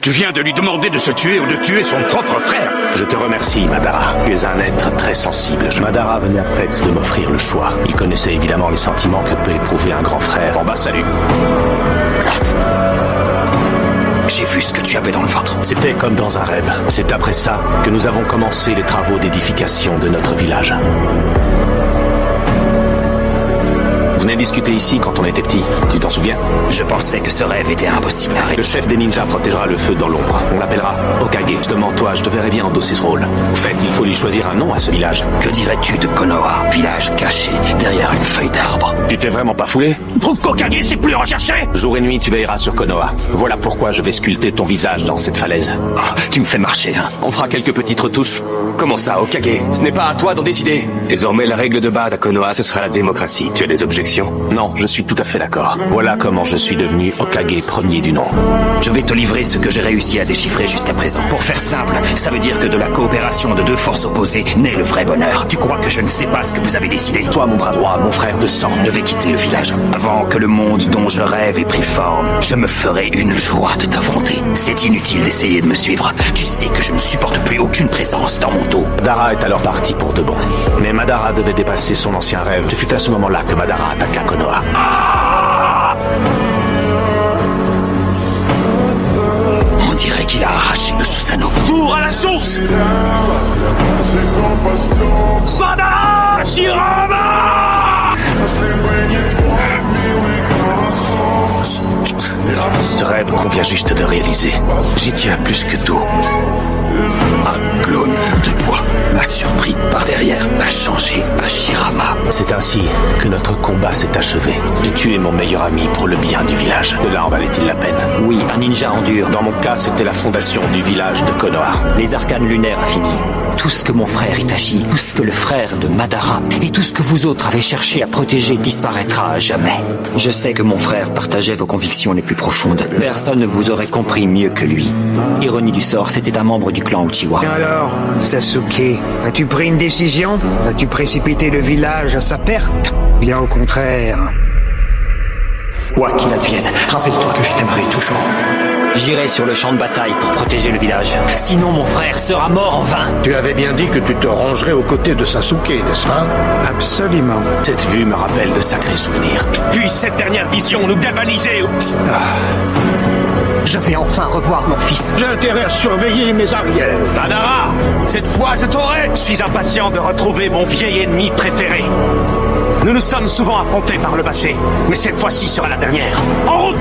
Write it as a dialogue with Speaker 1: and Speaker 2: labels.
Speaker 1: Tu viens de lui demander de se tuer ou de tuer son propre frère.
Speaker 2: Je te remercie, Madara. Tu es un être très sensible. Madara venait à Fretz de m'offrir le choix. Il connaissait évidemment les sentiments que peut éprouver un grand frère. En bas, salut.
Speaker 1: J'ai vu ce que tu avais dans le ventre.
Speaker 2: C'était comme dans un rêve. C'est après ça que nous avons commencé les travaux d'édification de notre village. Vous venez discuter ici quand on était petit, tu t'en souviens?
Speaker 1: Je pensais que ce rêve était impossible à
Speaker 2: Le
Speaker 1: réaliser.
Speaker 2: chef des ninjas protégera le feu dans l'ombre. On l'appellera Hokage. Justement, toi, je te verrais bien endosser ce rôle. Au fait, il faut lui choisir un nom à ce village.
Speaker 1: Que dirais-tu de Konoha, village caché derrière une feuille d'arbre?
Speaker 2: Tu t'es vraiment pas foulé?
Speaker 1: Trouve qu'Hokage c'est plus recherché.
Speaker 2: Jour et nuit, tu veilleras sur Konoha. Voilà pourquoi je vais sculpter ton visage dans cette falaise.
Speaker 1: Ah, tu me fais marcher, hein.
Speaker 2: On fera quelques petites retouches.
Speaker 3: Comment ça, Hokage? Ce n'est pas à toi d'en décider. Désormais, la règle de base à Konoha, ce sera la démocratie. Tu as des objections?
Speaker 2: Non, je suis tout à fait d'accord. Voilà comment je suis devenu Hokage premier du nom.
Speaker 1: Je vais te livrer ce que j'ai réussi à déchiffrer jusqu'à présent. Pour faire simple, ça veut dire que de la coopération de deux forces opposées naît le vrai bonheur. Tu crois que je ne sais pas ce que vous avez décidé?
Speaker 2: Toi, mon bras droit, mon frère de sang.
Speaker 1: Je vais quitter le village. Avant que le monde dont je rêve ait pris forme, je me ferai une joie de t'affronter. C'est inutile d'essayer de me suivre. Tu sais que je ne supporte plus aucune présence dans mon dos.
Speaker 2: Madara est alors parti pour de bon. Mais Madara devait dépasser son ancien rêve. Ce fut à ce moment-là que Madara attaqua Konoha.
Speaker 1: On dirait qu'il a arraché le Susanoo.
Speaker 2: Cours à la source!
Speaker 1: Madara Shirama!
Speaker 2: Ce rêve qu'on vient juste de réaliser, j'y tiens plus que tout.
Speaker 1: Un clone de bois m'a surpris par derrière, a changé à Shirama.
Speaker 2: C'est ainsi que notre combat s'est achevé. J'ai tué mon meilleur ami pour le bien du village. De là en valait-il la peine?
Speaker 1: Oui, un ninja endure.
Speaker 2: Dans mon cas, c'était la fondation du village de Konoha.
Speaker 1: Les arcanes lunaires infinis. Tout ce que mon frère Itachi, tout ce que le frère de Madara et tout ce que vous autres avez cherché à protéger disparaîtra à jamais. Je sais que mon frère partageait vos convictions les plus profondes. Personne ne vous aurait compris mieux que lui. Ironie du sort, c'était un membre du clan Uchiwa.
Speaker 4: Alors, Sasuke, as-tu pris une décision? Vas-tu précipiter le village à sa perte? Bien au contraire.
Speaker 5: Quoi qu'il advienne, rappelle-toi que je t'aimerai toujours.
Speaker 1: J'irai sur le champ de bataille pour protéger le village. Sinon mon frère sera mort en vain.
Speaker 6: Tu avais bien dit que tu te rangerais aux côtés de Sasuke, n'est-ce pas?
Speaker 4: Absolument.
Speaker 2: Cette vue me rappelle de sacrés souvenirs.
Speaker 1: Puis cette dernière vision nous galvanisait.
Speaker 5: Je vais enfin revoir mon fils.
Speaker 6: J'ai intérêt à surveiller mes arrières.
Speaker 1: Madara, cette fois je t'aurai. Je suis impatient de retrouver mon vieil ennemi préféré. Nous nous sommes souvent affrontés par le passé, mais cette fois-ci sera la dernière. En route!